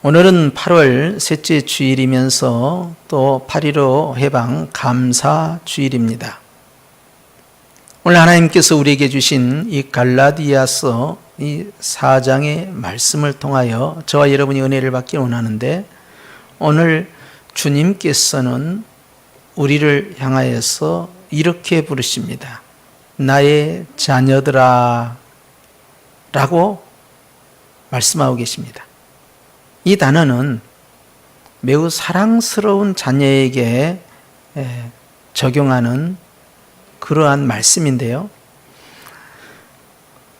오늘은 8월 셋째 주일이면서 또 8.15 해방 감사 주일입니다. 오늘 하나님께서 우리에게 주신 이 갈라디아서 이 4장의 말씀을 통하여 저와 여러분이 은혜를 받기 원하는데, 오늘 주님께서는 우리를 향하여서 이렇게 부르십니다. 나의 자녀들아 라고 말씀하고 계십니다. 이 단어는 매우 사랑스러운 자녀에게 적용하는 그러한 말씀인데요.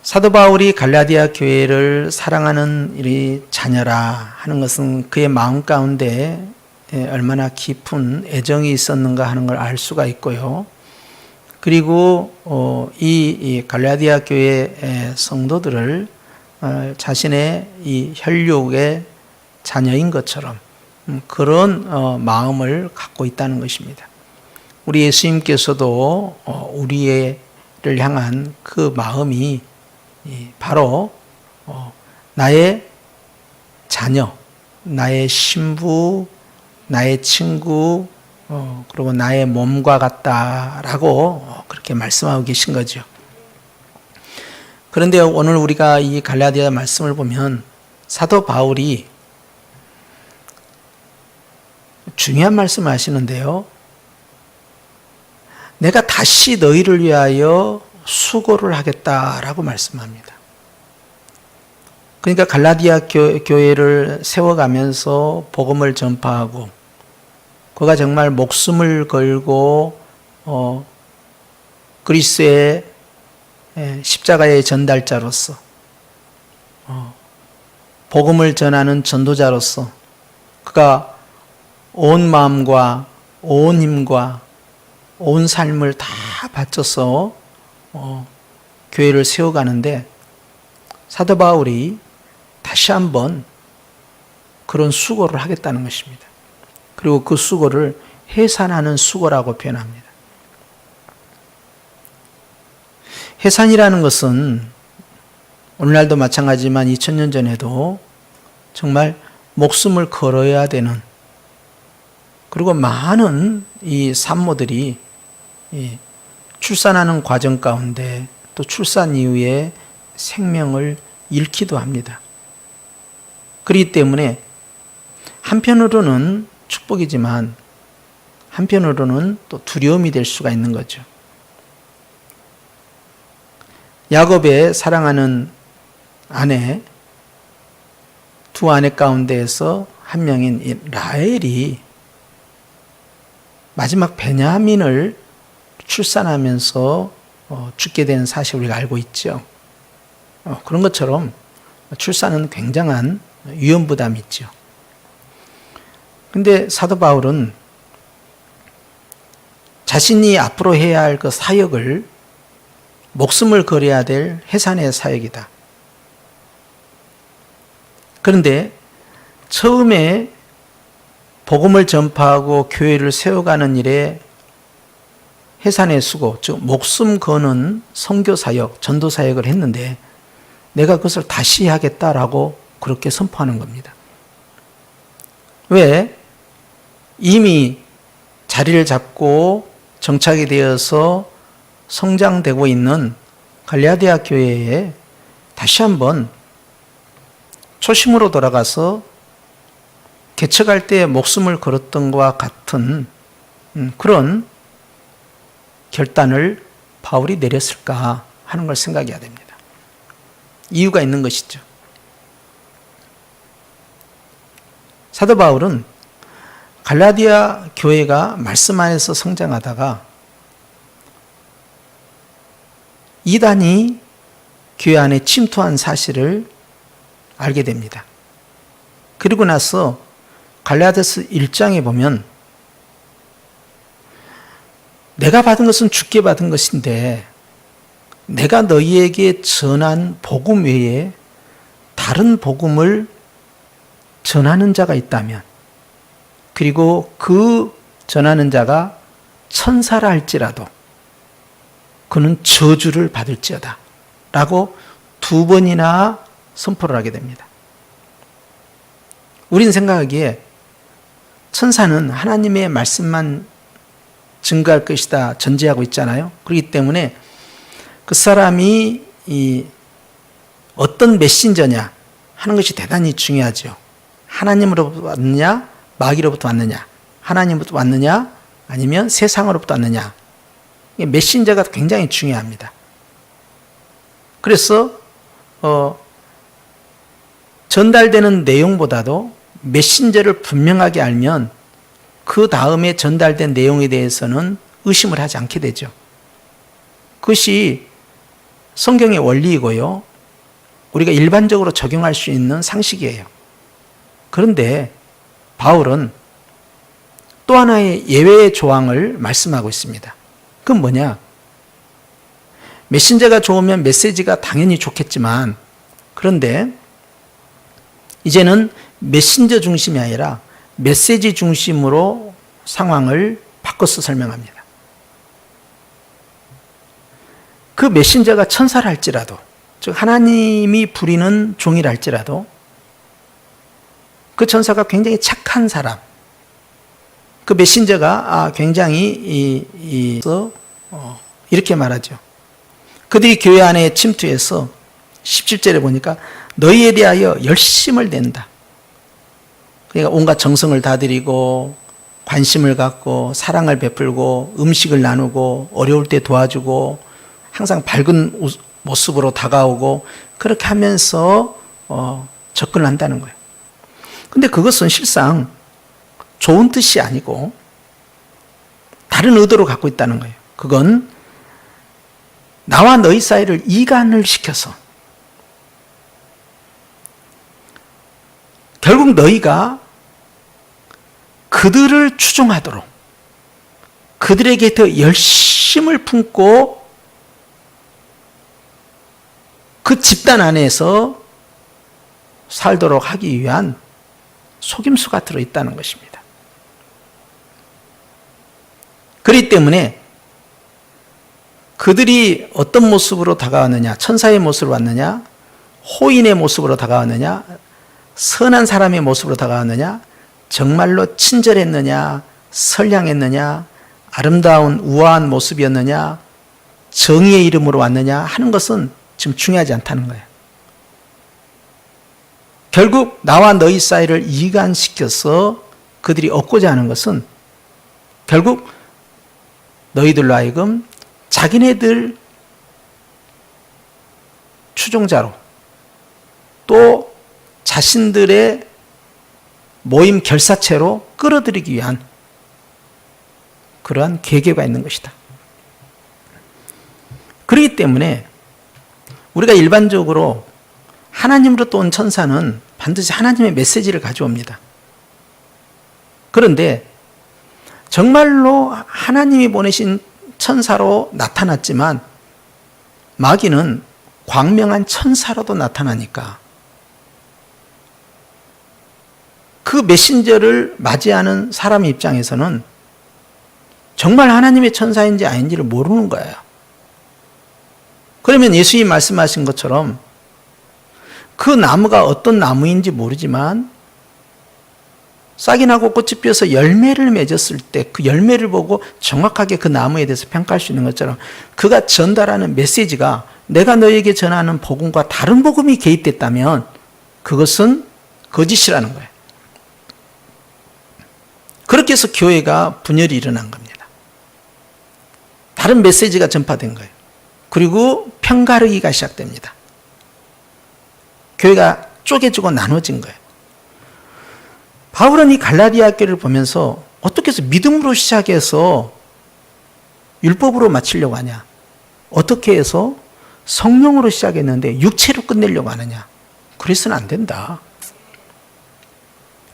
사도 바울이 갈라디아 교회를 사랑하는 이 자녀라 하는 것은 그의 마음 가운데 얼마나 깊은 애정이 있었는가 하는 걸 알 수가 있고요. 그리고 이 갈라디아 교회 성도들을 자신의 이 혈육의 자녀인 것처럼 그런 마음을 갖고 있다는 것입니다. 우리 예수님께서도 우리를 향한 그 마음이 바로 나의 자녀, 나의 신부, 나의 친구, 그리고 나의 몸과 같다라고 그렇게 말씀하고 계신 거죠. 그런데 오늘 우리가 이 갈라디아 말씀을 보면 사도 바울이 중요한 말씀을 하시는데요. 내가 다시 너희를 위하여 수고를 하겠다라고 말씀합니다. 그러니까 갈라디아 교회를 세워가면서 복음을 전파하고, 그가 정말 목숨을 걸고 그리스도의 십자가의 전달자로서, 복음을 전하는 전도자로서 그가 온 마음과 온 힘과 온 삶을 다 바쳐서 교회를 세워가는데, 사도 바울이 다시 한번 그런 수고를 하겠다는 것입니다. 그리고 그 수고를 해산하는 수고라고 표현합니다. 해산이라는 것은 오늘날도 마찬가지지만 2000년 전에도 정말 목숨을 걸어야 되는, 그리고 많은 이 산모들이 출산하는 과정 가운데 또 출산 이후에 생명을 잃기도 합니다. 그렇기 때문에 한편으로는 축복이지만 한편으로는 또 두려움이 될 수가 있는 거죠. 야곱의 사랑하는 아내, 두 아내 가운데에서 한 명인 이 라헬이 마지막 베냐민을 출산하면서 죽게 된 사실을 우리가 알고 있죠. 그런 것처럼 출산은 굉장한 위험부담이 있죠. 그런데 사도 바울은 자신이 앞으로 해야 할 그 사역을, 목숨을 걸어야 될 해산의 사역이다. 그런데 처음에 복음을 전파하고 교회를 세워가는 일에 해산의 수고, 즉 목숨 거는 선교 사역, 전도 사역을 했는데 내가 그것을 다시 하겠다라고 그렇게 선포하는 겁니다. 왜? 이미 자리를 잡고 정착이 되어서 성장되고 있는 갈라디아 교회에 다시 한번 초심으로 돌아가서 개척할 때 목숨을 걸었던 것과 같은 그런 결단을 바울이 내렸을까 하는 걸 생각해야 됩니다. 이유가 있는 것이죠. 사도 바울은 갈라디아 교회가 말씀 안에서 성장하다가 이단이 교회 안에 침투한 사실을 알게 됩니다. 그리고 나서 갈라디아서 1장에 보면 내가 받은 것은 주께 받은 것인데 내가 너희에게 전한 복음 외에 다른 복음을 전하는 자가 있다면, 그리고 그 전하는 자가 천사라 할지라도 그는 저주를 받을지어다 라고 2번이나 선포를 하게 됩니다. 우린 생각하기에 천사는 하나님의 말씀만 증거할 것이다 전제하고 있잖아요. 그렇기 때문에 그 사람이 어떤 메신저냐 하는 것이 대단히 중요하죠. 하나님으로부터 왔느냐 마귀로부터 왔느냐, 하나님으로부터 왔느냐 아니면 세상으로부터 왔느냐, 메신저가 굉장히 중요합니다. 그래서 전달되는 내용보다도 메신저를 분명하게 알면 그 다음에 전달된 내용에 대해서는 의심을 하지 않게 되죠. 그것이 성경의 원리이고요, 우리가 일반적으로 적용할 수 있는 상식이에요. 그런데 바울은 또 하나의 예외의 조항을 말씀하고 있습니다. 그건 뭐냐? 메신저가 좋으면 메시지가 당연히 좋겠지만, 그런데 이제는 메신저 중심이 아니라 메시지 중심으로 상황을 바꿔서 설명합니다. 그 메신저가 천사라 할지라도, 즉 하나님이 부리는 종이라 할지라도 그 천사가 굉장히 착한 사람, 그 메신저가 굉장히 이렇게 말하죠. 그들이 교회 안에 침투해서 17절에 보니까 너희에 대하여 열심을 낸다. 그러니까 온갖 정성을 다드리고 관심을 갖고 사랑을 베풀고 음식을 나누고 어려울 때 도와주고 항상 밝은 모습으로 다가오고 그렇게 하면서 접근을 한다는 거예요. 근데 그것은 실상 좋은 뜻이 아니고 다른 의도를 갖고 있다는 거예요. 그건 나와 너희 사이를 이간을 시켜서 결국 너희가 그들을 추종하도록 그들에게 더 열심을 품고 그 집단 안에서 살도록 하기 위한 속임수가 들어있다는 것입니다. 그렇기 때문에 그들이 어떤 모습으로 다가왔느냐, 천사의 모습으로 왔느냐, 호인의 모습으로 다가왔느냐, 선한 사람의 모습으로 다가왔느냐, 정말로 친절했느냐, 선량했느냐, 아름다운 우아한 모습이었느냐, 정의의 이름으로 왔느냐 하는 것은 지금 중요하지 않다는 거예요. 결국 나와 너희 사이를 이간시켜서 그들이 얻고자 하는 것은 결국 너희들로 하여금 자기네들 추종자로 또 자신들의 모임 결사체로 끌어들이기 위한 그러한 계계가 있는 것이다. 그렇기 때문에 우리가 일반적으로 하나님으로부터 온 천사는 반드시 하나님의 메시지를 가져옵니다. 그런데 정말로 하나님이 보내신 천사로 나타났지만 마귀는 광명한 천사로도 나타나니까 그 메신저를 맞이하는 사람의 입장에서는 정말 하나님의 천사인지 아닌지를 모르는 거예요. 그러면 예수님이 말씀하신 것처럼 그 나무가 어떤 나무인지 모르지만 싹이 나고 꽃이 피어서 열매를 맺었을 때 그 열매를 보고 정확하게 그 나무에 대해서 평가할 수 있는 것처럼 그가 전달하는 메시지가 내가 너에게 전하는 복음과 다른 복음이 개입됐다면 그것은 거짓이라는 거예요. 그렇게 해서 교회가 분열이 일어난 겁니다. 다른 메시지가 전파된 거예요. 그리고 편가르기가 시작됩니다. 교회가 쪼개지고 나눠진 거예요. 바울은 이 갈라디아 교회를 보면서 어떻게 해서 믿음으로 시작해서 율법으로 마치려고 하냐? 어떻게 해서 성령으로 시작했는데 육체로 끝내려고 하느냐? 그래서는 안 된다.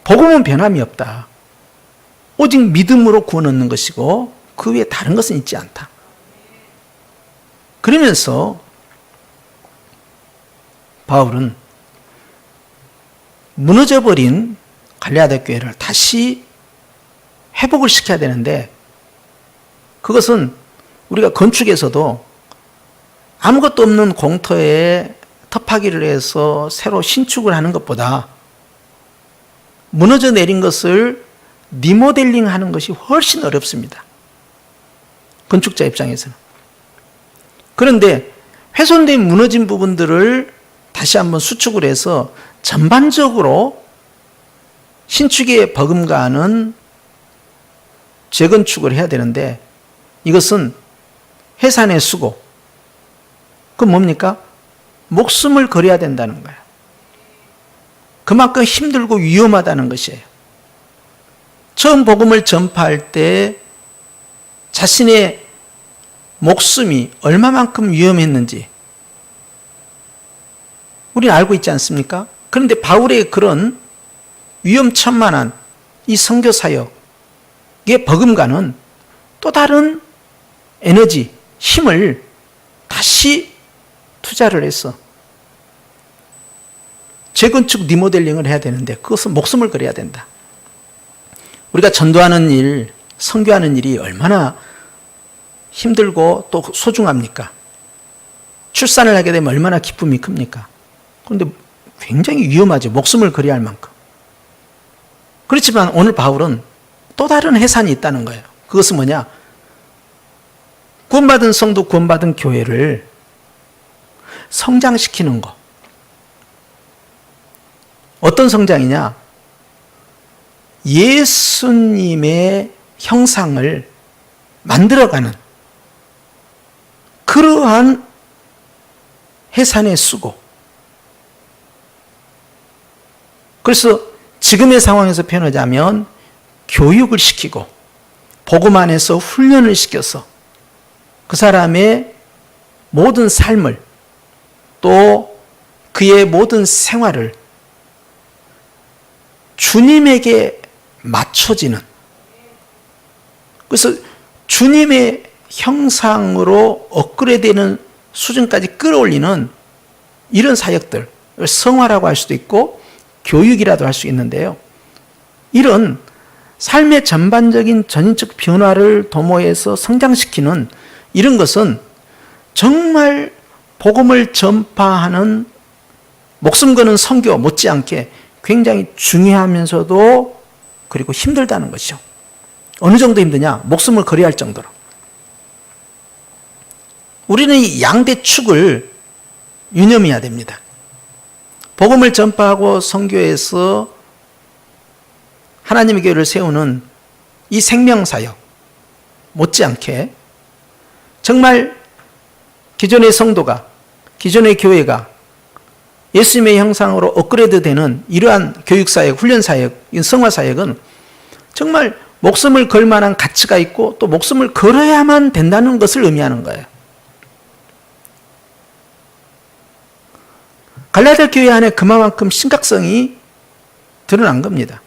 복음은 변함이 없다. 오직 믿음으로 구원 얻는 것이고 그 외에 다른 것은 있지 않다. 그러면서 바울은 무너져버린 갈라디아 교회를 다시 회복을 시켜야 되는데 그것은 우리가 건축에서도 아무것도 없는 공터에 터파기를 해서 새로 신축을 하는 것보다 무너져 내린 것을 리모델링 하는 것이 훨씬 어렵습니다. 건축자 입장에서는. 그런데 훼손된 무너진 부분들을 다시 한번 수축을 해서 전반적으로 신축에 버금가는 재건축을 해야 되는데, 이것은 해산의 수고. 그건 뭡니까? 목숨을 걸어야 된다는 거예요. 그만큼 힘들고 위험하다는 것이에요. 처음 복음을 전파할 때 자신의 목숨이 얼마만큼 위험했는지 우리는 알고 있지 않습니까? 그런데 바울의 그런 위험천만한 이 선교 사역에 버금가는 또 다른 에너지, 힘을 다시 투자를 해서 재건축 리모델링을 해야 되는데, 그것은 목숨을 걸어야 된다. 우리가 전도하는 일, 선교하는 일이 얼마나 힘들고 또 소중합니까? 출산을 하게 되면 얼마나 기쁨이 큽니까? 그런데 굉장히 위험하죠. 목숨을 걸어야 할 만큼. 그렇지만 오늘 바울은 또 다른 해산이 있다는 거예요. 그것은 뭐냐? 구원받은 성도, 구원받은 교회를 성장시키는 것. 어떤 성장이냐? 예수님의 형상을 만들어가는 그러한 해산의 수고. 그래서 지금의 상황에서 표현하자면 교육을 시키고 복음 안에서 훈련을 시켜서 그 사람의 모든 삶을 또 그의 모든 생활을 주님에게 맞춰지는, 그래서 주님의 형상으로 업그레이드되는 수준까지 끌어올리는 이런 사역들, 성화라고 할 수도 있고 교육이라도 할 수 있는데요. 이런 삶의 전반적인 전인적 변화를 도모해서 성장시키는 이런 것은 정말 복음을 전파하는 목숨 거는 선교 못지않게 굉장히 중요하면서도 그리고 힘들다는 것이죠. 어느 정도 힘드냐? 목숨을 걸어야 할 정도로. 우리는 이 양대 축을 유념해야 됩니다. 복음을 전파하고 선교해서 하나님의 교회를 세우는 이 생명사역 못지않게 정말 기존의 성도가, 기존의 교회가 예수님의 형상으로 업그레이드 되는 이러한 교육사역, 훈련사역, 성화사역은 정말 목숨을 걸 만한 가치가 있고 또 목숨을 걸어야만 된다는 것을 의미하는 거예요. 갈라디아 교회 안에 그만큼 심각성이 드러난 겁니다.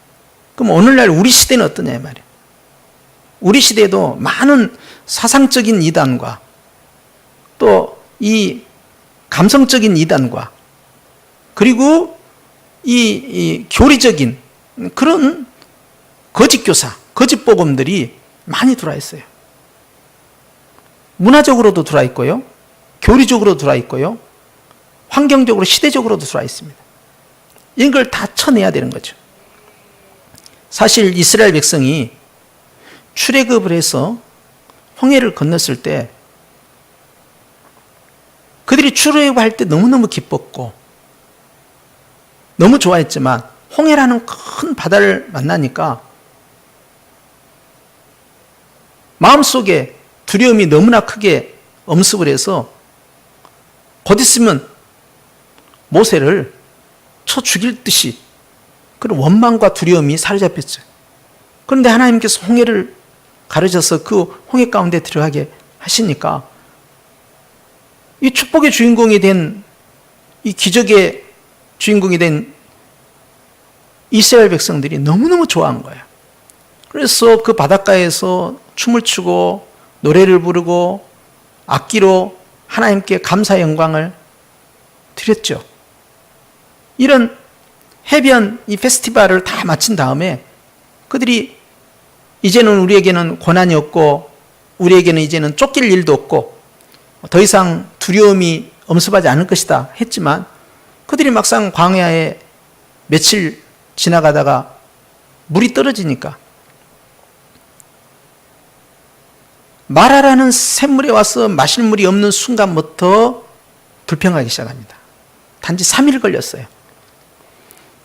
그럼 오늘날 우리 시대는 어떠냐 이 말이에요. 우리 시대에도 많은 사상적인 이단과 또 이 감성적인 이단과 그리고 이 교리적인 그런 거짓 교사, 거짓 복음들이 많이 들어와 있어요. 문화적으로도 들어와 있고요, 교리적으로 들어와 있고요, 환경적으로, 시대적으로도 들어와 있습니다. 이런 걸 다 쳐내야 되는 거죠. 사실 이스라엘 백성이 출애굽을 해서 홍해를 건넜을 때 그들이 출애굽할 때 너무너무 기뻤고 너무 좋아했지만 홍해라는 큰 바다를 만나니까 마음속에 두려움이 너무나 크게 엄습을 해서 곧 있으면 모세를 쳐 죽일 듯이 그런 원망과 두려움이 사로잡혔어요. 그런데 하나님께서 홍해를 가르셔서 그 홍해 가운데 들어가게 하시니까 이 축복의 주인공이 된, 이 기적의 주인공이 된 이스라엘 백성들이 너무너무 좋아한 거예요. 그래서 그 바닷가에서 춤을 추고 노래를 부르고 악기로 하나님께 감사 영광을 드렸죠. 이런 해변 이 페스티벌을 다 마친 다음에 그들이 이제는 우리에게는 고난이 없고 우리에게는 이제는 쫓길 일도 없고 더 이상 두려움이 엄습하지 않을 것이다 했지만 그들이 막상 광야에 며칠 지나가다가 물이 떨어지니까 마라라는 샘물에 와서 마실 물이 없는 순간부터 불평하기 시작합니다. 단지 3일 걸렸어요.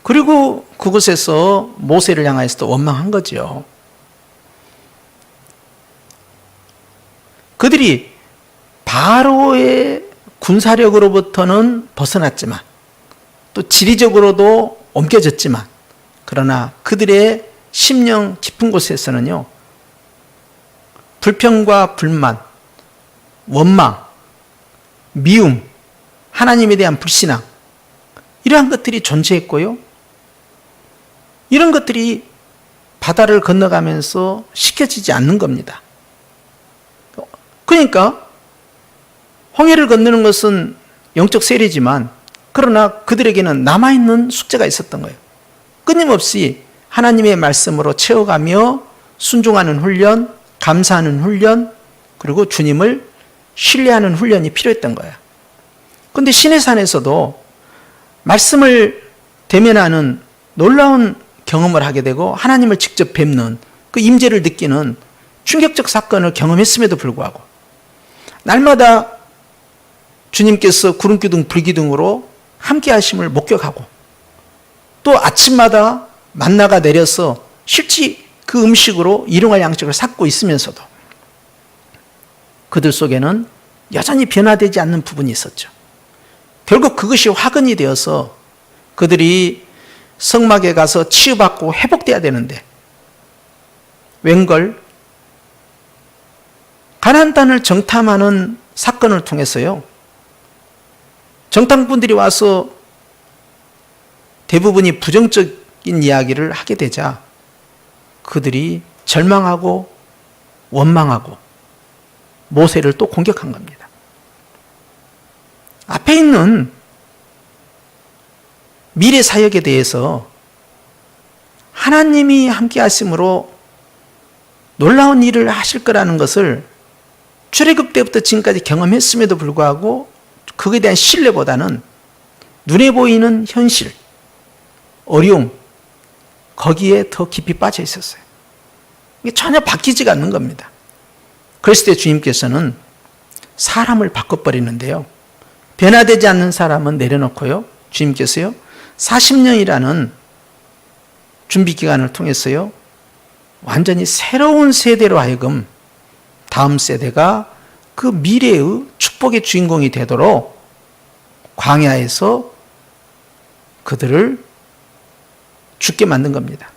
그리고 그곳에서 모세를 향하여서 원망한 거죠. 그들이 바로의 군사력으로부터는 벗어났지만 또 지리적으로도 옮겨졌지만 그러나 그들의 심령 깊은 곳에서는요, 불평과 불만, 원망, 미움, 하나님에 대한 불신앙, 이러한 것들이 존재했고요. 이런 것들이 바다를 건너가면서 식혀지지 않는 겁니다. 그러니까 홍해를 건너는 것은 영적 세례지만 그러나 그들에게는 남아있는 숙제가 있었던 거예요. 끊임없이 하나님의 말씀으로 채워가며 순종하는 훈련, 감사하는 훈련, 그리고 주님을 신뢰하는 훈련이 필요했던 거예요. 그런데 시내산에서도 말씀을 대면하는 놀라운 경험을 하게 되고 하나님을 직접 뵙는 그 임재를 느끼는 충격적 사건을 경험했음에도 불구하고 날마다 주님께서 구름기둥 불기둥으로 함께 하심을 목격하고 또 아침마다 만나가 내려서 실제 그 음식으로 일용할 양식을 삭고 있으면서도 그들 속에는 여전히 변화되지 않는 부분이 있었죠. 결국 그것이 화근이 되어서 그들이 성막에 가서 치유받고 회복돼야 되는데 웬걸 가나안 땅을 정탐하는 사건을 통해서요, 정탐꾼들이 와서 대부분이 부정적인 이야기를 하게 되자 그들이 절망하고 원망하고 모세를 또 공격한 겁니다. 앞에 있는 미래 사역에 대해서 하나님이 함께 하심으로 놀라운 일을 하실 거라는 것을 출애굽 때부터 지금까지 경험했음에도 불구하고 그것에 대한 신뢰보다는 눈에 보이는 현실, 어려움, 거기에 더 깊이 빠져 있었어요. 이게 전혀 바뀌지가 않는 겁니다. 그랬을 때 주님께서는 사람을 바꿔버리는데요, 변화되지 않는 사람은 내려놓고요, 주님께서요 40년이라는 준비기간을 통해서요 완전히 새로운 세대로 하여금 다음 세대가 그 미래의 축복의 주인공이 되도록 광야에서 그들을 죽게 만든 겁니다.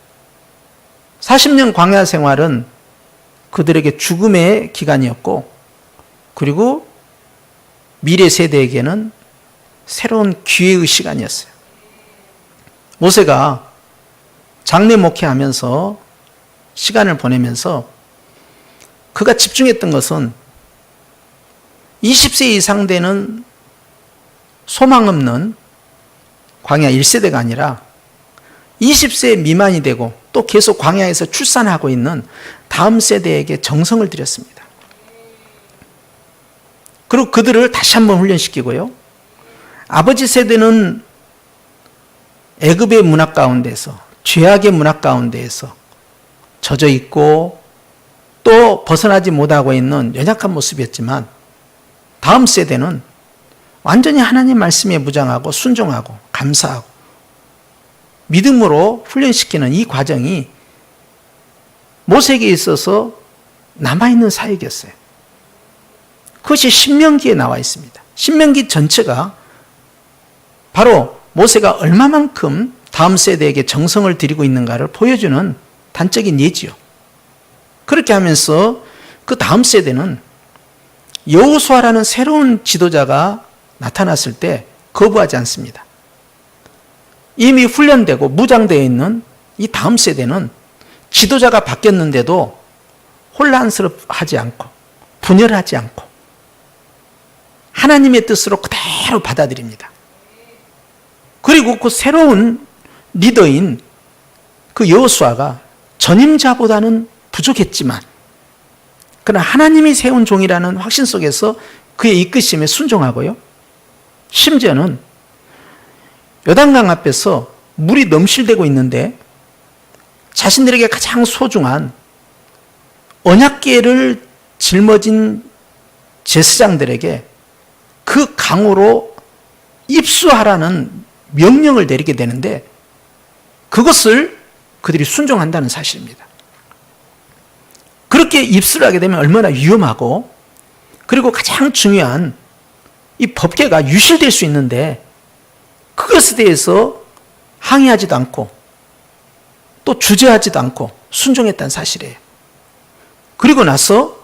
40년 광야 생활은 그들에게 죽음의 기간이었고 그리고 미래 세대에게는 새로운 기회의 시간이었어요. 모세가 장례 목회하면서 시간을 보내면서 그가 집중했던 것은 20세 이상 되는 소망 없는 광야 1세대가 아니라 20세 미만이 되고 또 계속 광야에서 출산하고 있는 다음 세대에게 정성을 들였습니다. 그리고 그들을 다시 한번 훈련시키고요, 아버지 세대는 애굽의 문화 가운데서, 죄악의 문화 가운데에서 젖어 있고 또 벗어나지 못하고 있는 연약한 모습이었지만 다음 세대는 완전히 하나님 말씀에 무장하고 순종하고 감사하고 믿음으로 훈련시키는 이 과정이 모세에게 있어서 남아있는 사역이었어요. 그것이 신명기에 나와 있습니다. 신명기 전체가 바로 모세가 얼마만큼 다음 세대에게 정성을 들이고 있는가를 보여주는 단적인 예지요. 그렇게 하면서 그 다음 세대는 여호수아라는 새로운 지도자가 나타났을 때 거부하지 않습니다. 이미 훈련되고 무장되어 있는 이 다음 세대는 지도자가 바뀌었는데도 혼란스럽하지 않고 분열하지 않고 하나님의 뜻으로 그대로 받아들입니다. 그리고 그 새로운 리더인 그 여호수아가 전임자보다는 부족했지만 그러나 하나님이 세운 종이라는 확신 속에서 그의 이끄심에 순종하고요, 심지어는 요단강 앞에서 물이 넘실대고 있는데 자신들에게 가장 소중한 언약궤를 짊어진 제사장들에게 그 강으로 입수하라는 명령을 내리게 되는데 그것을 그들이 순종한다는 사실입니다. 그렇게 입수를 하게 되면 얼마나 위험하고 그리고 가장 중요한 이 법궤가 유실될 수 있는데 그것에 대해서 항의하지도 않고 또 주저하지도 않고 순종했다는 사실이에요. 그리고 나서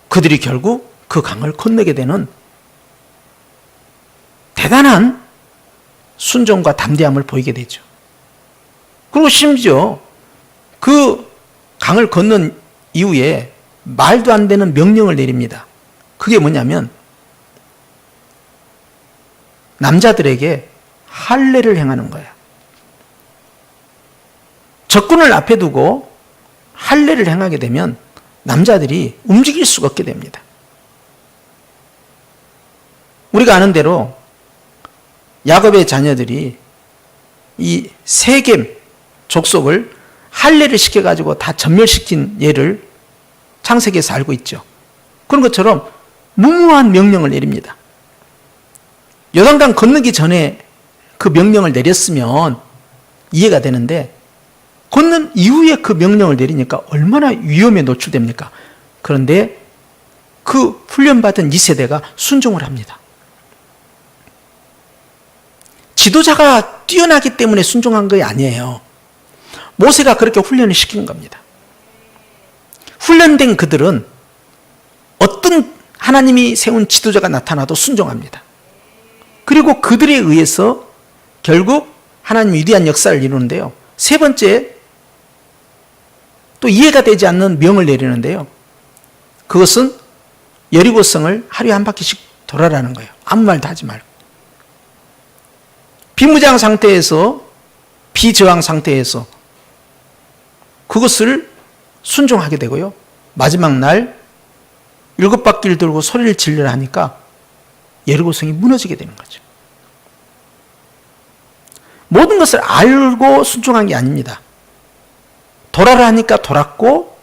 그들이 결국 그 강을 건너게 되는 대단한 순종과 담대함을 보이게 되죠. 그리고 심지어 그 강을 건넌 이후에 말도 안 되는 명령을 내립니다. 그게 뭐냐면 남자들에게 할례를 행하는 거예요. 적군을 앞에 두고 할례를 행하게 되면 남자들이 움직일 수가 없게 됩니다. 우리가 아는 대로 야곱의 자녀들이 이 세겜 족속을 할례를 시켜가지고 다 전멸시킨 예를 창세기에서 알고 있죠. 그런 것처럼 무모한 명령을 내립니다. 요단강 건너기 전에 그 명령을 내렸으면 이해가 되는데 건넌 이후에 그 명령을 내리니까 얼마나 위험에 노출됩니까? 그런데 그 훈련받은 2세대가 순종을 합니다. 지도자가 뛰어나기 때문에 순종한 게 아니에요. 모세가 그렇게 훈련을 시킨 겁니다. 훈련된 그들은 어떤 하나님이 세운 지도자가 나타나도 순종합니다. 그리고 그들에 의해서 결국 하나님이 위대한 역사를 이루는데요. 세 번째, 또 이해가 되지 않는 명을 내리는데요. 그것은 여리고성을 하루에 한 바퀴씩 돌아라는 거예요. 아무 말도 하지 말고. 비무장 상태에서, 비저항 상태에서 그것을 순종하게 되고요. 마지막 날 7바퀴를 돌고 소리를 지르려 하니까 여리고성이 무너지게 되는 거죠. 모든 것을 알고 순종한 게 아닙니다. 돌아라 하니까 돌았고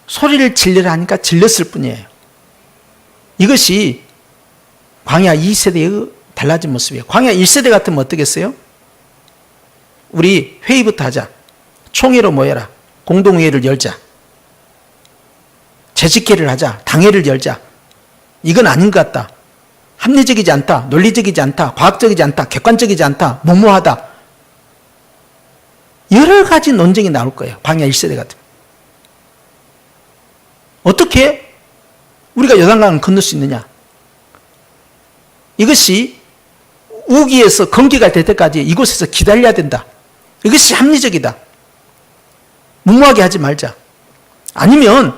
소리를 지르려 하니까 질렀을 뿐이에요. 이것이 광야 2세대의 달라진 모습이에요. 광야 1세대 같으면 어떻겠어요? 우리 회의부터 하자. 총회로 모여라. 공동회의를 열자. 재직회를 하자. 당회를 열자. 이건 아닌 것 같다. 합리적이지 않다. 논리적이지 않다. 과학적이지 않다. 객관적이지 않다. 무모하다. 여러 가지 논쟁이 나올 거예요. 광야 1세대 같으면. 어떻게 우리가 요단강을 건널 수 있느냐? 이것이 우기에서 건기가 될 때까지 이곳에서 기다려야 된다. 이것이 합리적이다. 무모하게 하지 말자. 아니면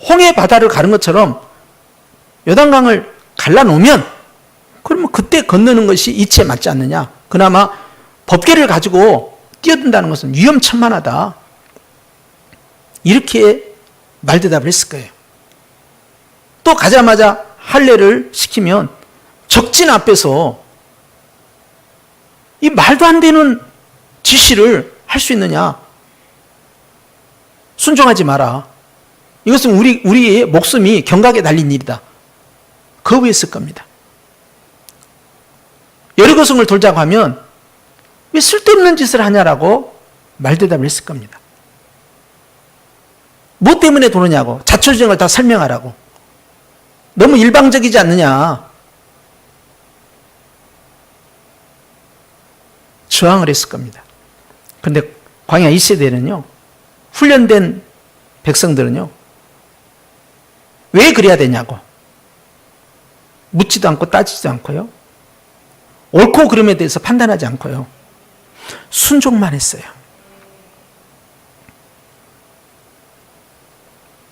홍해 바다를 가는 것처럼 요단강을 갈라놓으면 그러면 그때 건너는 것이 이치에 맞지 않느냐. 그나마 법궤를 가지고 뛰어든다는 것은 위험천만하다. 이렇게 말대답을 했을 거예요. 또 가자마자 할례를 시키면 적진 앞에서 이 말도 안 되는 지시를 할 수 있느냐? 순종하지 마라. 이것은 우리의 목숨이 경각에 달린 일이다. 거부했을 겁니다. 여리고성을 돌자고 하면 왜 쓸데없는 짓을 하냐라고 말대답을 했을 겁니다. 뭐 때문에 도느냐고 자초지종을 다 설명하라고. 너무 일방적이지 않느냐. 저항을 했을 겁니다. 그런데 광야 2세대는요. 훈련된 백성들은요. 왜 그래야 되냐고. 묻지도 않고 따지지도 않고요. 옳고 그름에 대해서 판단하지 않고요. 순종만 했어요.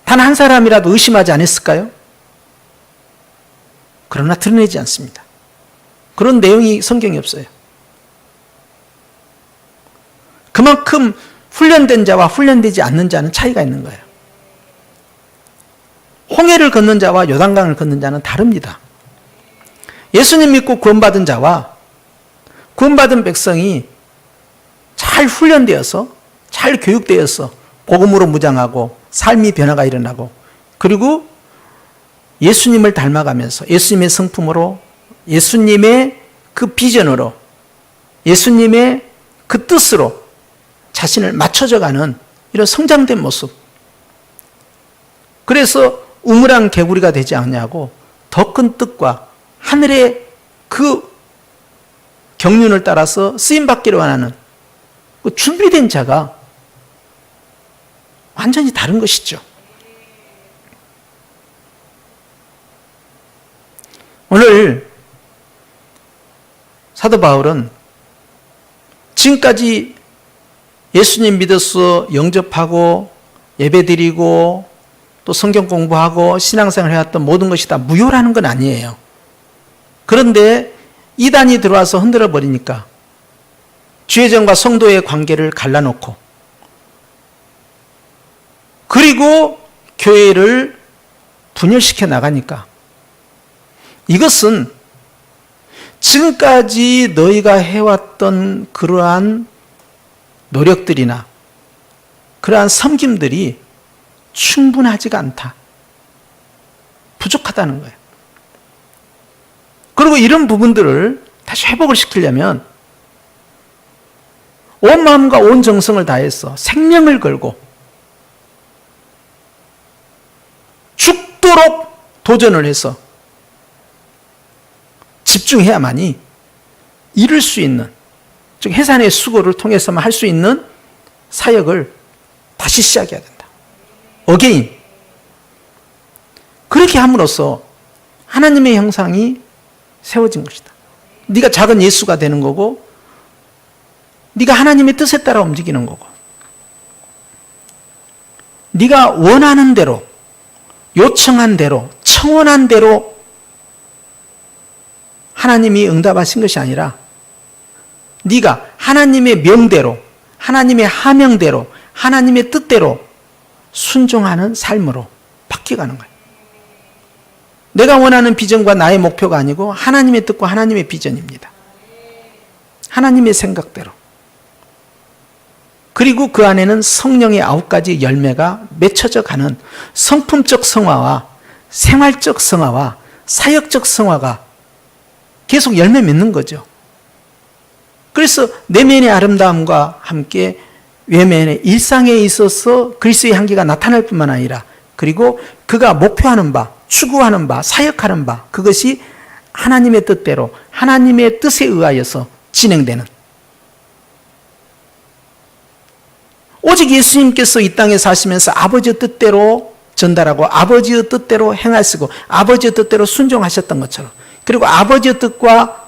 단 한 사람이라도 의심하지 않았을까요? 그러나 드러내지 않습니다. 그런 내용이 성경에 없어요. 그만큼 훈련된 자와 훈련되지 않는 자는 차이가 있는 거예요. 홍해를 걷는 자와 요단강을 걷는 자는 다릅니다. 예수님 믿고 구원받은 자와 구원받은 백성이 잘 훈련되어서 잘 교육되어서 복음으로 무장하고 삶의 변화가 일어나고 그리고 예수님을 닮아가면서 예수님의 성품으로 예수님의 그 비전으로 예수님의 그 뜻으로 자신을 맞춰져가는 이런 성장된 모습. 그래서 우물안 개구리가 되지 않냐고 더 큰 뜻과 하늘의 그 경륜을 따라서 쓰임받기를 원하는 그 준비된 자가 완전히 다른 것이죠. 오늘 사도 바울은 지금까지 예수님 믿어서 영접하고 예배드리고 또 성경 공부하고 신앙생활 해왔던 모든 것이 다 무효라는 건 아니에요. 그런데 이단이 들어와서 흔들어 버리니까 주의정과 성도의 관계를 갈라놓고 그리고 교회를 분열시켜 나가니까 이것은 지금까지 너희가 해왔던 그러한 노력들이나 그러한 섬김들이 충분하지가 않다. 부족하다는 거예요. 그리고 이런 부분들을 다시 회복을 시키려면 온 마음과 온 정성을 다해서 생명을 걸고 죽도록 도전을 해서 집중해야만이 이룰 수 있는, 즉 해산의 수고를 통해서만 할 수 있는 사역을 다시 시작해야 된다. 어게인. 그렇게 함으로써 하나님의 형상이 세워진 것이다. 네가 작은 예수가 되는 거고 네가 하나님의 뜻에 따라 움직이는 거고 네가 원하는 대로 요청한 대로 청원한 대로 하나님이 응답하신 것이 아니라 네가 하나님의 명대로 하나님의 하명대로 하나님의 뜻대로 순종하는 삶으로 바뀌어가는 거예요. 내가 원하는 비전과 나의 목표가 아니고 하나님의 뜻과 하나님의 비전입니다. 하나님의 생각대로. 그리고 그 안에는 성령의 9가지 열매가 맺혀져 가는 성품적 성화와 생활적 성화와 사역적 성화가 계속 열매 맺는 거죠. 그래서 내면의 아름다움과 함께 외면의 일상에 있어서 그리스도의 향기가 나타날 뿐만 아니라 그리고 그가 목표하는 바, 추구하는 바, 사역하는 바 그것이 하나님의 뜻대로 하나님의 뜻에 의하여서 진행되는 오직 예수님께서 이 땅에 사시면서 아버지의 뜻대로 전달하고 아버지의 뜻대로 행하시고 아버지의 뜻대로 순종하셨던 것처럼 그리고 아버지의 뜻과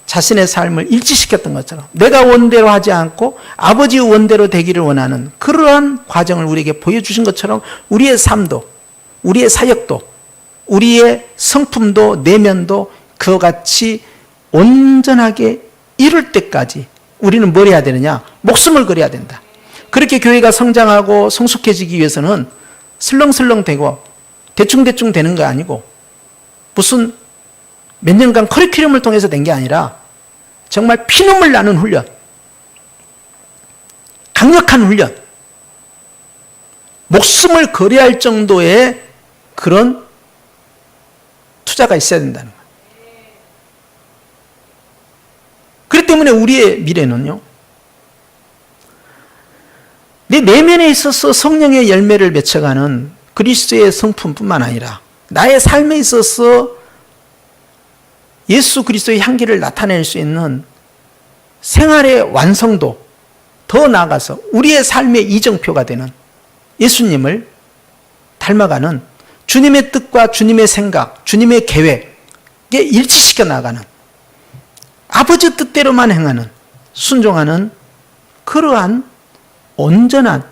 자신의 삶을 일치시켰던 것처럼 내가 원대로 하지 않고 아버지의 원대로 되기를 원하는 그러한 과정을 우리에게 보여주신 것처럼 우리의 삶도 우리의 사역도 우리의 성품도 내면도 그와 같이 온전하게 이룰 때까지 우리는 뭘 해야 되느냐? 목숨을 걸어야 된다. 그렇게 교회가 성장하고 성숙해지기 위해서는 슬렁슬렁 되고 대충대충 되는 거 아니고 무슨 몇 년간 커리큘럼을 통해서 된 게 아니라 정말 피눈물 나는 훈련, 강력한 훈련, 목숨을 걸어야 할 정도의 그런 투자가 있어야 된다는 거예요. 그렇기 때문에 우리의 미래는요, 내 내면에 있어서 성령의 열매를 맺혀가는 그리스도의 성품뿐만 아니라 나의 삶에 있어서 예수 그리스도의 향기를 나타낼 수 있는 생활의 완성도, 더 나아가서 우리의 삶의 이정표가 되는 예수님을 닮아가는 주님의 뜻과 주님의 생각, 주님의 계획에 일치시켜 나가는 아버지 뜻대로만 행하는 순종하는 그러한 온전한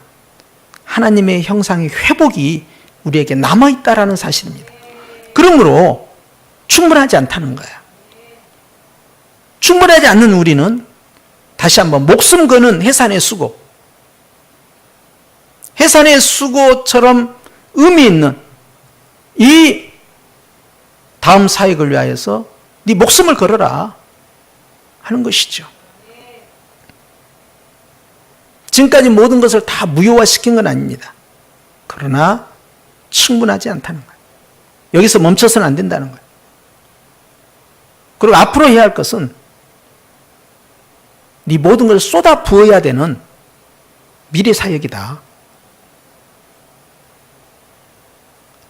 하나님의 형상의 회복이 우리에게 남아있다라는 사실입니다. 그러므로 충분하지 않다는 거야. 충분하지 않는 우리는 다시 한번 목숨 거는 해산의 수고, 해산의 수고처럼 의미 있는 이 다음 사역을 위하여서 네 목숨을 걸어라 하는 것이죠. 지금까지 모든 것을 다 무효화시킨 건 아닙니다. 그러나 충분하지 않다는 거예요. 여기서 멈춰서는 안 된다는 거예요. 그리고 앞으로 해야 할 것은 네 모든 걸 쏟아 부어야 되는 미래 사역이다.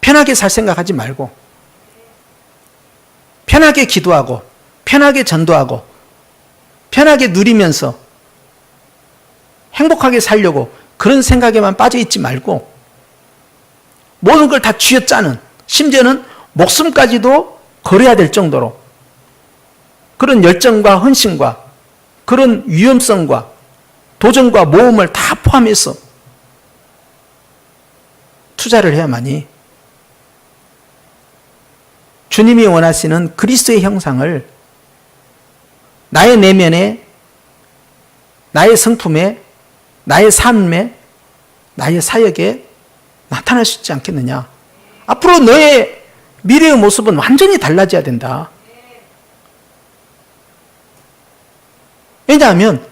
편하게 살 생각하지 말고 편하게 기도하고 편하게 전도하고 편하게 누리면서 행복하게 살려고 그런 생각에만 빠져 있지 말고 모든 걸 다 쥐어짜는, 심지어는 목숨까지도 걸어야 될 정도로 그런 열정과 헌신과 그런 위험성과 도전과 모험을 다 포함해서 투자를 해야만이 주님이 원하시는 그리스도의 형상을 나의 내면에, 나의 성품에, 나의 삶에, 나의 사역에 나타날 수 있지 않겠느냐. 앞으로 너의 미래의 모습은 완전히 달라져야 된다. 왜냐하면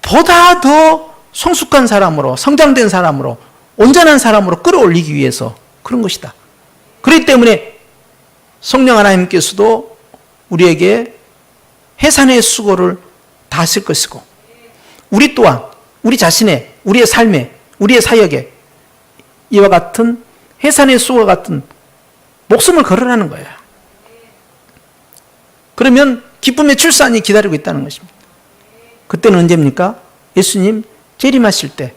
보다 더 성숙한 사람으로, 성장된 사람으로, 온전한 사람으로 끌어올리기 위해서 그런 것이다. 그렇기 때문에 성령 하나님께서도 우리에게 해산의 수고를 다 하실 것이고 우리 또한 우리 자신의, 우리의 삶에, 우리의 사역에 이와 같은 해산의 수고와 같은 목숨을 걸으라는 거예요. 그러면 기쁨의 출산이 기다리고 있다는 것입니다. 그때는 언제입니까? 예수님 재림하실 때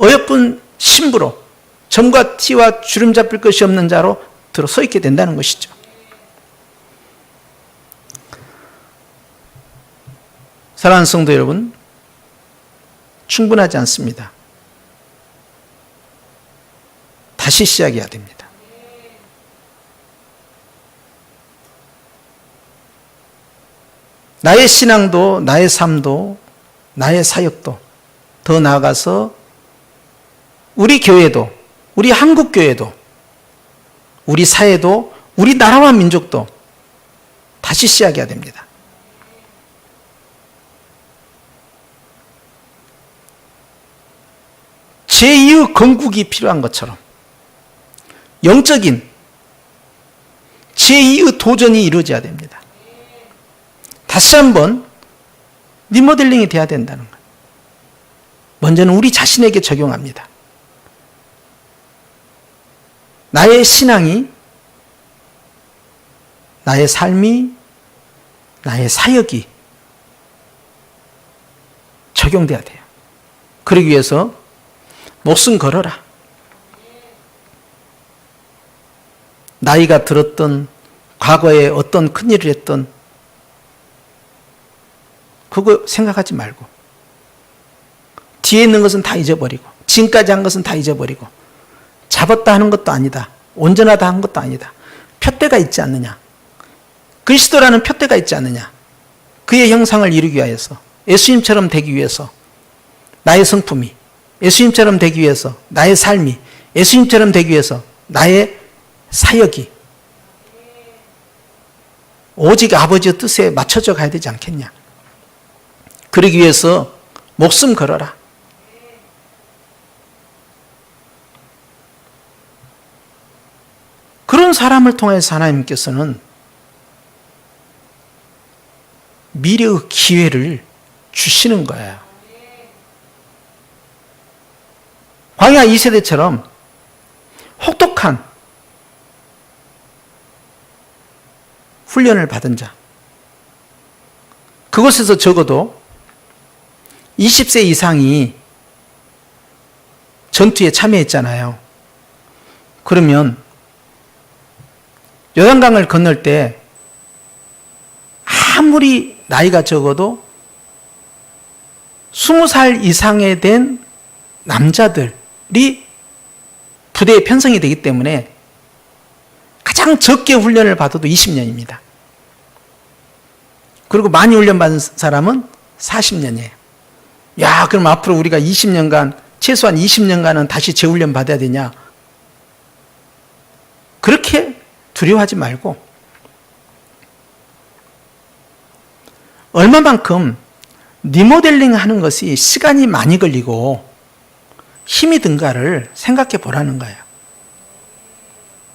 어여쁜 신부로 점과 티와 주름 잡힐 것이 없는 자로 들어서 있게 된다는 것이죠. 사랑하는 성도 여러분, 충분하지 않습니다. 다시 시작해야 됩니다. 나의 신앙도, 나의 삶도, 나의 사역도, 더 나아가서 우리 교회도, 우리 한국 교회도, 우리 사회도, 우리 나라와 민족도 다시 시작해야 됩니다. 제2의 건국이 필요한 것처럼 영적인 제2의 도전이 이루어져야 됩니다. 다시 한번 리모델링이 돼야 된다는 거예요. 먼저는 우리 자신에게 적용합니다. 나의 신앙이, 나의 삶이, 나의 사역이 적용돼야 돼요. 그러기 위해서 목숨 걸어라. 나이가 들었던 과거에 어떤 큰일을 했던 그거 생각하지 말고 뒤에 있는 것은 다 잊어버리고 지금까지 한 것은 다 잊어버리고 잡았다 하는 것도 아니다. 온전하다 하는 것도 아니다. 표대가 있지 않느냐. 그리스도라는 표대가 있지 않느냐. 그의 형상을 이루기 위해서 예수님처럼 되기 위해서 나의 성품이 예수님처럼 되기 위해서 나의 삶이 예수님처럼 되기 위해서 나의 사역이 오직 아버지의 뜻에 맞춰져 가야 되지 않겠냐. 그러기 위해서 목숨 걸어라. 그런 사람을 통해서 하나님께서는 미래의 기회를 주시는 거예요. 광야 2세대처럼 혹독한 훈련을 받은 자, 그곳에서 적어도 20세 이상이 전투에 참여했잖아요. 그러면 요단강을 건널 때 아무리 나이가 적어도 20살 이상에 된 남자들이 부대에 편성이 되기 때문에 가장 적게 훈련을 받아도 20년입니다. 그리고 많이 훈련받은 사람은 40년이에요. 야, 그럼 앞으로 우리가 20년간, 최소한 20년간은 다시 재훈련 받아야 되냐? 그렇게 두려워하지 말고 얼마만큼 리모델링 하는 것이 시간이 많이 걸리고 힘이 든가를 생각해 보라는 거예요.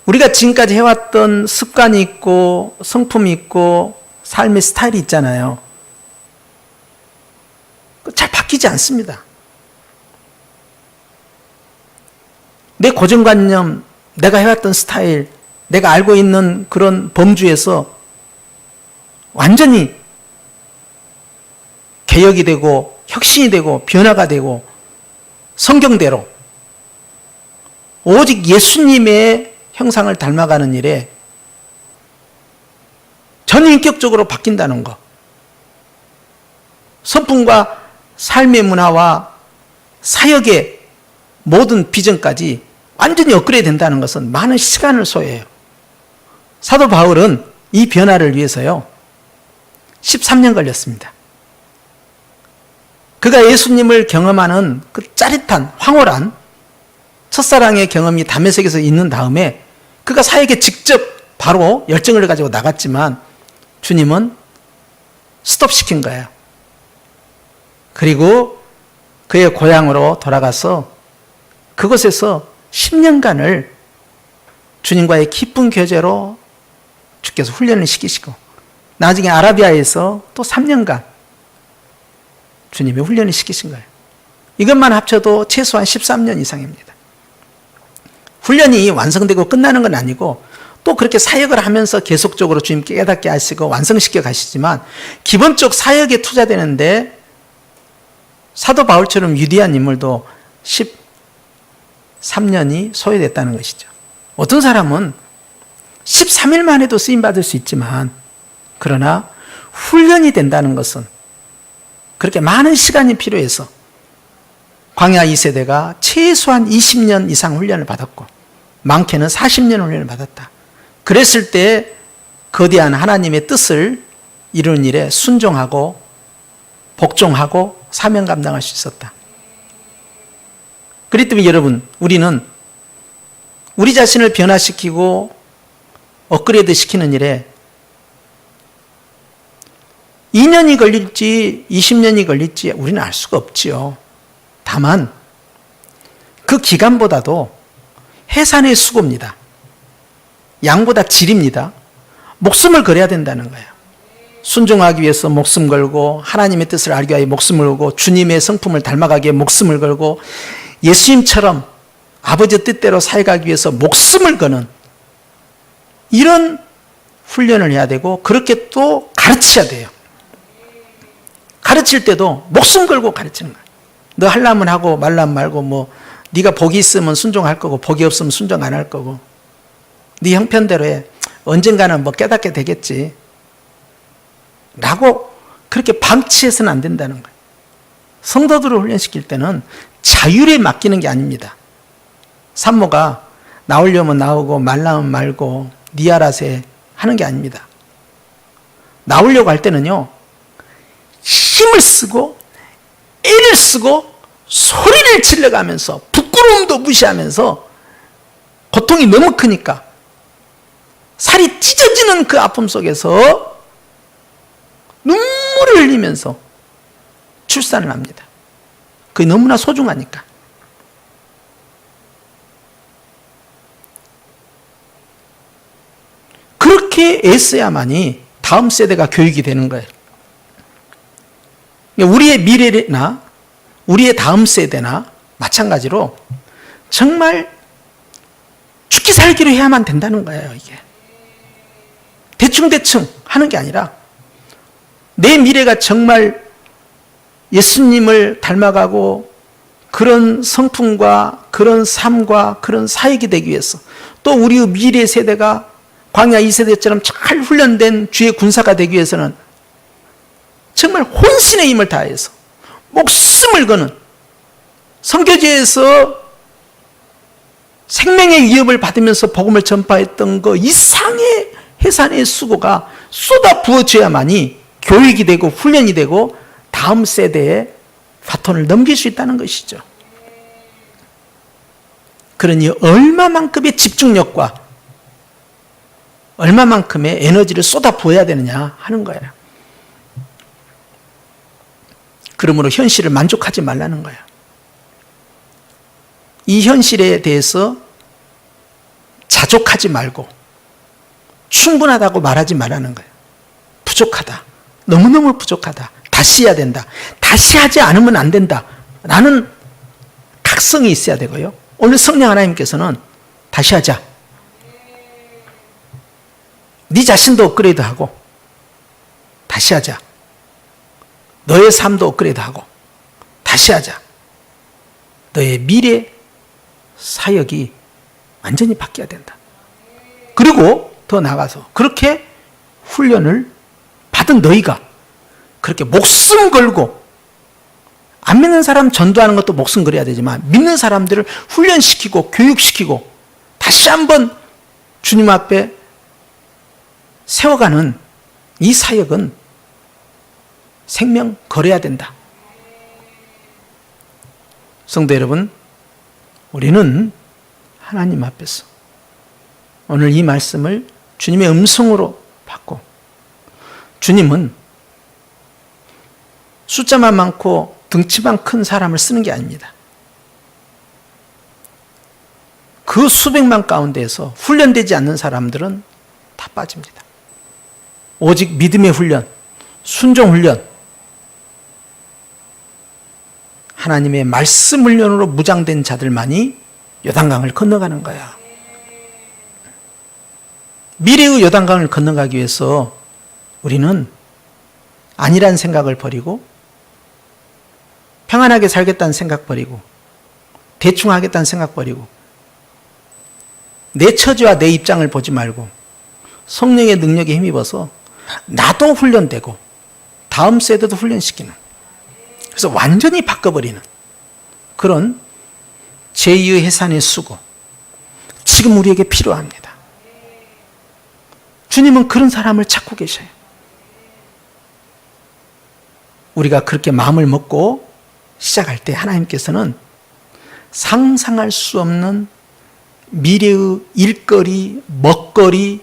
우리가 지금까지 해왔던 습관이 있고 성품이 있고 삶의 스타일이 있잖아요. 잘 바뀌지 않습니다. 내 고정관념, 내가 해왔던 스타일, 내가 알고 있는 그런 범주에서 완전히 개혁이 되고 혁신이 되고 변화가 되고 성경대로 오직 예수님의 형상을 닮아가는 일에 전인격적으로 바뀐다는 것. 성품과 삶의 문화와 사역의 모든 비전까지 완전히 업그레이드 된다는 것은 많은 시간을 소요해요. 사도 바울은 이 변화를 위해서요 13년 걸렸습니다. 그가 예수님을 경험하는 그 짜릿한 황홀한 첫사랑의 경험이 다메섹에서 있는 다음에 그가 사역에 직접 바로 열정을 가지고 나갔지만 주님은 스톱시킨 거예요. 그리고 그의 고향으로 돌아가서 그곳에서 10년간을 주님과의 깊은 교제로 주께서 훈련을 시키시고 나중에 아라비아에서 또 3년간 주님이 훈련을 시키신 거예요. 이것만 합쳐도 최소한 13년 이상입니다. 훈련이 완성되고 끝나는 건 아니고 또 그렇게 사역을 하면서 계속적으로 주님께 깨닫게 하시고 완성시켜 가시지만 기본적 사역에 투자되는데 사도 바울처럼 위대한 인물도 13년이 소요됐다는 것이죠. 어떤 사람은 13일만 해도 쓰임받을 수 있지만 그러나 훈련이 된다는 것은 그렇게 많은 시간이 필요해서 광야 2세대가 최소한 20년 이상 훈련을 받았고 많게는 40년 훈련을 받았다. 그랬을 때 거대한 하나님의 뜻을 이루는 일에 순종하고 복종하고 사명 감당할 수 있었다. 그렇기 때문에 여러분, 우리는 우리 자신을 변화시키고 업그레이드 시키는 일에 2년이 걸릴지 20년이 걸릴지 우리는 알 수가 없지요. 다만 그 기간보다도 해산의 수고입니다. 양보다 질입니다. 목숨을 걸어야 된다는 거예요. 순종하기 위해서 목숨 걸고 하나님의 뜻을 알기 위해 목숨을 걸고 주님의 성품을 닮아가기 위해 목숨을 걸고 예수님처럼 아버지 뜻대로 살아가기 위해서 목숨을 거는 이런 훈련을 해야 되고 그렇게 또 가르쳐야 돼요. 가르칠 때도 목숨 걸고 가르치는 거예요. 너 하려면 하고 말라면 말고 뭐 네가 복이 있으면 순종할 거고 복이 없으면 순종 안 할 거고 네 형편대로 해. 언젠가는 뭐 깨닫게 되겠지. 라고 그렇게 방치해서는 안 된다는 거예요. 성도들을 훈련시킬 때는 자율에 맡기는 게 아닙니다. 산모가 나오려면 나오고 말라면 말고 네 알아서 해 하는 게 아닙니다. 나오려고 할 때는요 힘을 쓰고 애를 쓰고 소리를 질러가면서 부끄러움도 무시하면서 고통이 너무 크니까 살이 찢어지는 그 아픔 속에서 눈물을 흘리면서 출산을 합니다. 그게 너무나 소중하니까. 그렇게 애써야만이 다음 세대가 교육이 되는 거예요. 우리의 미래나 우리의 다음 세대나 마찬가지로 정말 죽기 살기로 해야만 된다는 거예요. 이게 대충 하는 게 아니라 내 미래가 정말 예수님을 닮아가고 그런 성품과 그런 삶과 그런 사역이 되기 위해서 또 우리의 미래 세대가 광야 2세대처럼 잘 훈련된 주의 군사가 되기 위해서는 정말 혼신의 힘을 다해서 목숨을 거는 선교지에서 생명의 위협을 받으면서 복음을 전파했던 그 이상의 해산의 수고가 쏟아 부어져야만이 교육이 되고 훈련이 되고 다음 세대에 바톤을 넘길 수 있다는 것이죠. 그러니 얼마만큼의 집중력과 얼마만큼의 에너지를 쏟아 부어야 되느냐 하는 거예요. 그러므로 현실을 만족하지 말라는 거야. 이 현실에 대해서 자족하지 말고 충분하다고 말하지 말라는 거예요. 부족하다. 너무너무 부족하다. 다시 해야 된다. 다시 하지 않으면 안 된다. 라는 각성이 있어야 되고요. 오늘 성령 하나님께서는 다시 하자. 네 자신도 업그레이드하고 다시 하자. 너의 삶도 업그레이드하고 다시 하자. 너의 미래 사역이 완전히 바뀌어야 된다. 그리고 더 나아가서 그렇게 훈련을 받은 너희가 그렇게 목숨 걸고, 안 믿는 사람 전도하는 것도 목숨 걸어야 되지만 믿는 사람들을 훈련시키고 교육시키고 다시 한번 주님 앞에 세워가는 이 사역은 생명 걸어야 된다. 성도 여러분, 우리는 하나님 앞에서 오늘 이 말씀을 주님의 음성으로 받고, 주님은 숫자만 많고 등치만 큰 사람을 쓰는 게 아닙니다. 그 수백만 가운데에서 훈련되지 않는 사람들은 다 빠집니다. 오직 믿음의 훈련, 순종 훈련, 하나님의 말씀 훈련으로 무장된 자들만이 요단강을 건너가는 거야. 미래의 요단강을 건너가기 위해서 우리는 아니란 생각을 버리고, 평안하게 살겠다는 생각 버리고, 대충 하겠다는 생각 버리고, 내 처지와 내 입장을 보지 말고 성령의 능력에 힘입어서 나도 훈련되고 다음 세대도 훈련시키는, 그래서 완전히 바꿔버리는 그런 제2의 해산의 수고, 지금 우리에게 필요합니다. 주님은 그런 사람을 찾고 계셔요. 우리가 그렇게 마음을 먹고 시작할 때 하나님께서는 상상할 수 없는 미래의 일거리, 먹거리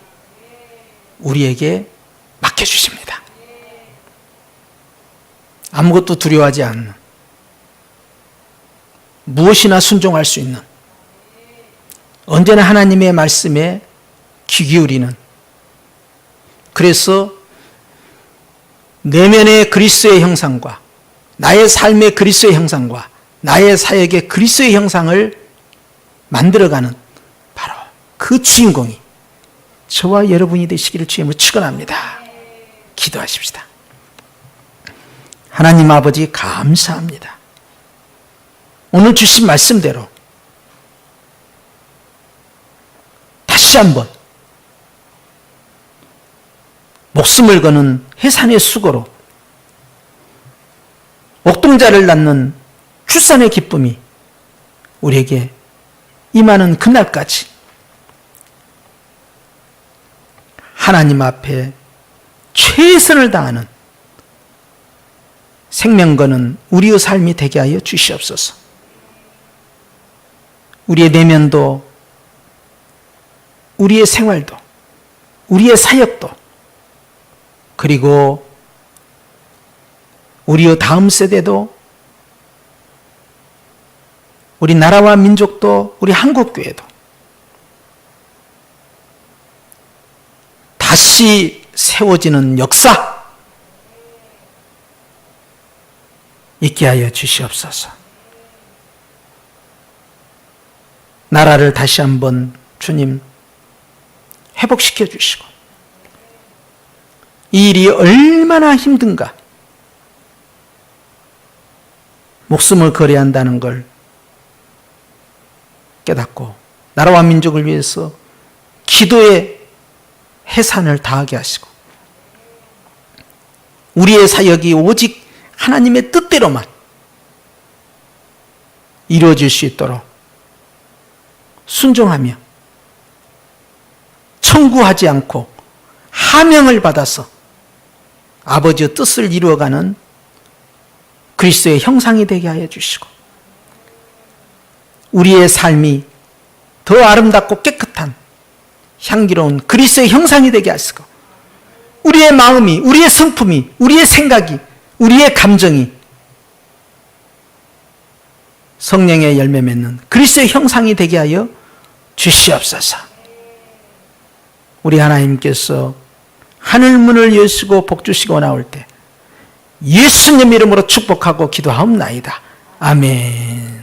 우리에게 맡겨주십니다. 아무것도 두려워하지 않는, 무엇이나 순종할 수 있는, 언제나 하나님의 말씀에 귀 기울이는, 그래서 내면의 그리스도의 형상과 나의 삶의 그리스도의 형상과 나의 사역의 그리스도의 형상을 만들어가는 바로 그 주인공이 저와 여러분이 되시기를 주님을 축원합니다. 기도하십시다. 하나님 아버지, 감사합니다. 오늘 주신 말씀대로 다시 한번 목숨을 거는 해산의 수고로 옥동자를 낳는 출산의 기쁨이 우리에게 임하는 그날까지 하나님 앞에 최선을 다하는 생명 거는 우리의 삶이 되게 하여 주시옵소서. 우리의 내면도, 우리의 생활도, 우리의 사역도, 그리고 우리의 다음 세대도, 우리 나라와 민족도, 우리 한국교회도 다시 세워지는 역사 있게 하여 주시옵소서. 나라를 다시 한번 주님 회복시켜 주시고, 이 일이 얼마나 힘든가, 목숨을 걸어야 한다는 걸 깨닫고 나라와 민족을 위해서 기도의 해산을 다하게 하시고, 우리의 사역이 오직 하나님의 뜻대로만 이루어질 수 있도록 순종하며 청구하지 않고 하명을 받아서 아버지의 뜻을 이루어가는 그리스도의 형상이 되게 하여 주시고, 우리의 삶이 더 아름답고 깨끗한 향기로운 그리스도의 형상이 되게 하시고, 우리의 마음이, 우리의 성품이, 우리의 생각이, 우리의 감정이 성령의 열매 맺는 그리스도의 형상이 되게 하여 주시옵소서. 우리 하나님께서 하늘문을 여시고 복주시고 나올 때 예수님 이름으로 축복하고 기도하옵나이다. 아멘.